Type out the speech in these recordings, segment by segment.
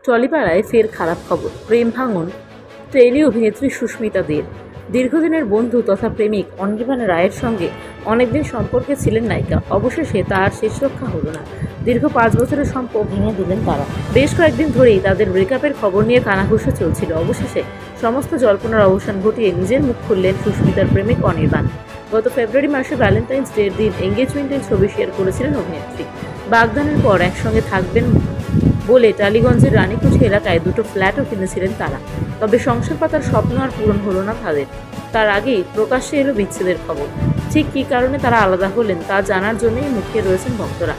টলিপাড়ায় ফের খারাপ খবর, প্রেম ভাঙন টেলি অভিনেত্রী সুস্মিতা দের। দীর্ঘদিনের বন্ধু তথা প্রেমিক অনির্বাণ রায়ের সঙ্গে অনেকদিন সম্পর্কে ছিলেন নায়িকা। অবশেষে তার শেষ রক্ষা হলো না। দীর্ঘ 5 বছরের সম্পর্ক ভেঙে দিলেন তারা। বেশ কয়েকদিন ধরেই তাদের ব্রেকআপের খবর নিয়ে কানাঘুষো চলছিল। অবশেষে সমস্ত জল্পনার অবসান ঘটিয়ে নিজের মুখ খুললেন সুস্মিতার প্রেমিক অনির্বাণ। গত ফেব্রুয়ারি মাসে ভ্যালেন্টাইন্স ডের দিন এঙ্গেজমেন্টের ছবি শেয়ার করেছিলেন অভিনেত্রী। বাগদানের পর একসঙ্গে থাকবেন বলে টালিগঞ্জের রানীকুঠি এলাকায় দুটো ফ্ল্যাটও কিনেছিলেন তারা। তবে সংসার পাতার স্বপ্ন আর পূরণ হলো না তাদের। তার আগেই প্রকাশ্যে এলো বিচ্ছেদের খবর। ঠিক কী কারণে তারা আলাদা হলেন তা জানার জন্যই মুখিয়ে রয়েছেন ভক্তরা।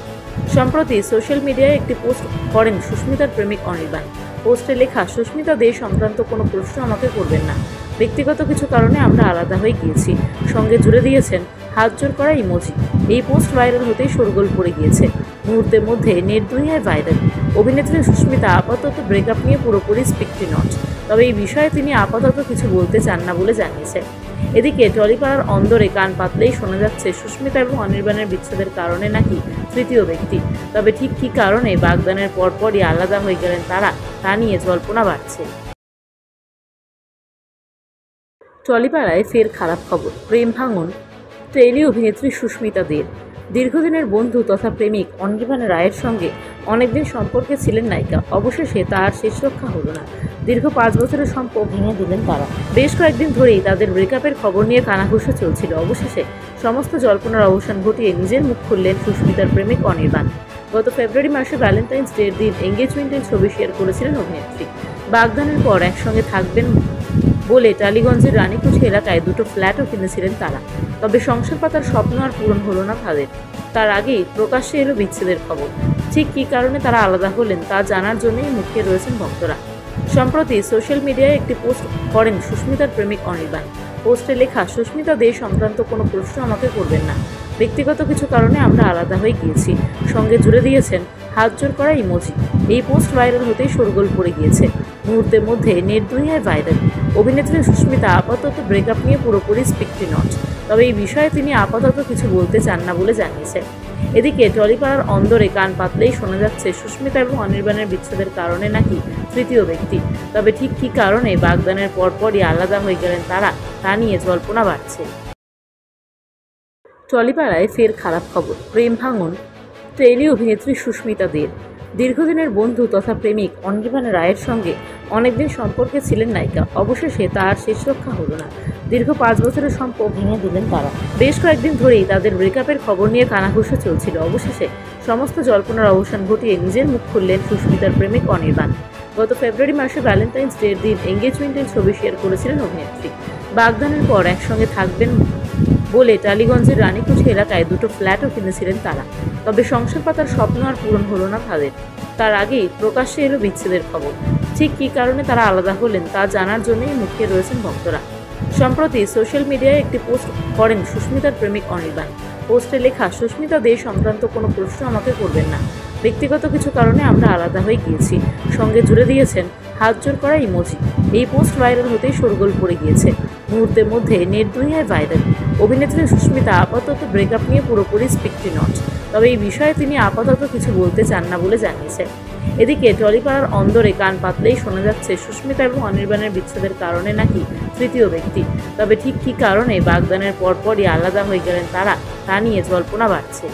সম্প্রতি সোশ্যাল মিডিয়ায় একটি পোস্ট করেন সুস্মিতার প্রেমিক অনির্বাণ। পোস্টে লেখা, সুস্মিতা দে সংক্রান্ত কোনো প্রশ্ন আমাকে করবেন না। ব্যক্তিগত কিছু কারণে আমরা আলাদা হয়ে গিয়েছি। সঙ্গে জুড়ে দিয়েছেন হাত জোর করা ইমোজি। এই পোস্ট ভাইরাল হতেই শোরগোল পড়ে গিয়েছে। মুহূর্তের মধ্যে নেট দুনিয়ায় ভাইরাল। অভিনেত্রী সুস্মিতা আপাতত ব্রেকআপ নিয়ে পুরোপুরি স্পিকটি নট। তবে এই বিষয়ে তিনি আপাতত কিছু বলতে চান না বলে জানিয়েছেন। এদিকে টলিপাড়ার অন্দরে কান পাতলেই শোনা যাচ্ছে সুস্মিতা এবং অনির্বাণের বিচ্ছেদের কারণে নাকি তৃতীয় ব্যক্তি। তবে ঠিক কী কারণে বাগদানের পরপরই আলাদা হয়ে গেলেন তারা, তা নিয়ে জল্পনা বাড়ছে। টলিপাড়ায় ফের খারাপ খবর, প্রেম ভাঙন টেলি অভিনেত্রী সুস্মিতা দের। দীর্ঘদিনের বন্ধু তথা প্রেমিক অনির্বাণ রায়ের সঙ্গে অনেকদিন সম্পর্কে ছিলেন নায়িকা। অবশেষে তার শেষ রক্ষা হলো না। দীর্ঘ 5 বছরের সম্পর্ক ভেঙে দিলেন তারা। বেশ কয়েকদিন ধরেই তাদের ব্রেকআপের খবর নিয়ে কানাঘুষো চলছিল। অবশেষে সমস্ত জল্পনার অবসান ঘটিয়ে নিজের মুখ খুললেন সুস্মিতার প্রেমিক অনির্বাণ। গত ফেব্রুয়ারি মাসে ভ্যালেন্টাইন্স ডের দিন এঙ্গেজমেন্টের ছবি শেয়ার করেছিলেন অভিনেত্রী। বাগদানের পর একসঙ্গে থাকবেন বলে টালিগঞ্জের রানীকুঠি এলাকায় দুটো ফ্ল্যাটও কিনেছিলেন তারা। তবে সংসার পাতার স্বপ্ন আর পূরণ হলো না তাদের। তার আগেই প্রকাশ্যে এলো বিচ্ছেদের খবর। ঠিক কী কারণে তারা আলাদা হলেন তা জানার জন্যই মুখিয়ে রয়েছেন ভক্তরা। সম্প্রতি সোশ্যাল মিডিয়ায় একটি পোস্ট করেন সুস্মিতার প্রেমিক অনির্বাণ। পোস্টে লেখা, সুস্মিতা দে সংক্রান্ত কোনো প্রশ্ন আমাকে করবেন না। ব্যক্তিগত কিছু কারণে আমরা আলাদা হয়ে গিয়েছি। সঙ্গে জুড়ে দিয়েছেন হাত জোর করা ইমোজি। এই পোস্ট ভাইরাল হতেই শোরগোল পড়ে গিয়েছে। মুহূর্তের মধ্যে নেট দুনিয়ায় ভাইরাল। অভিনেত্রী সুস্মিতা আপাতত ব্রেকআপ নিয়ে পুরোপুরি স্পিকটি নট। তবে এই বিষয়ে তিনি আপাতত কিছু বলতে চান না বলে জানিয়েছেন। এদিকে টলিপাড়ার অন্দরে কান পাতলেই শোনা যাচ্ছে সুস্মিতা এবং অনির্বাণের বিচ্ছেদের কারণে নাকি তৃতীয় ব্যক্তি। তবে ঠিক কী কারণে বাগদানের পরপরই আলাদা হয়ে গেলেন তারা, তা নিয়ে জল্পনা বাড়ছে। টলিপাড়ায় ফের খারাপ খবর, প্রেম ভাঙন টেলি অভিনেত্রী সুস্মিতা দের। দীর্ঘদিনের বন্ধু তথা প্রেমিক অনির্বাণ রায়ের সঙ্গে অনেকদিন সম্পর্কে ছিলেন নায়িকা। অবশেষে তার শেষ রক্ষা হলো না। দীর্ঘ 5 বছরের সম্পর্ক ভেঙে দিলেন তারা। বেশ কয়েকদিন ধরেই তাদের ব্রেকআপের খবর নিয়ে কানাঘুষো চলছিল। অবশেষে সমস্ত জল্পনার অবসান ঘটিয়ে নিজের মুখ খুললেন সুস্মিতার প্রেমিক অনির্বাণ। গত ফেব্রুয়ারি মাসে ভ্যালেন্টাইন্স ডের দিন এঙ্গেজমেন্টের ছবি শেয়ার করেছিলেন অভিনেত্রী। বাগদানের পর একসঙ্গে থাকবেন বলে টালিগঞ্জের রানীকুঠি এলাকায় দুটো ফ্ল্যাটও কিনেছিলেন তারা। তবে সংসার পাতার স্বপ্ন আর পূরণ হলো না তাদের। তার আগেই প্রকাশ্যে এলো বিচ্ছেদের খবর। ঠিক কী কারণে তারা আলাদা হলেন তা জানার জন্যই মুখিয়ে রয়েছেন ভক্তরা। সম্প্রতি সোশ্যাল মিডিয়ায় একটি পোস্ট করেন সুস্মিতার প্রেমিক অনির্বাণ। পোস্টে লেখা, সুস্মিতা দে সংক্রান্ত কোনো প্রশ্ন আমাকে করবেন না। ব্যক্তিগত কিছু কারণে আমরা আলাদা হয়ে গিয়েছি। সঙ্গে জুড়ে দিয়েছেন হাত জোর করা ইমোজি। এই পোস্ট ভাইরাল হতেই শোরগোল পড়ে গিয়েছে। মুহূর্তের মধ্যে নেট দুনিয়ায় ভাইরাল। অভিনেত্রী সুস্মিতা আপাতত ব্রেকআপ নিয়ে পুরোপুরি স্পিকটি নট। তবে এই বিষয়ে তিনি আপাতত কিছু বলতে চান না বলে জানিয়েছেন। এদিকে টলিপাড়ার অন্দরে কান পাতলেই শোনা যাচ্ছে সুস্মিতা এবং অনির্বাণের বিচ্ছেদের কারণে নাকি তৃতীয় ব্যক্তি। তবে ঠিক কী কারণে বাগদানের পরপরই আলাদা হয়ে গেলেন তারা, তা নিয়ে জল্পনা বাড়ছে।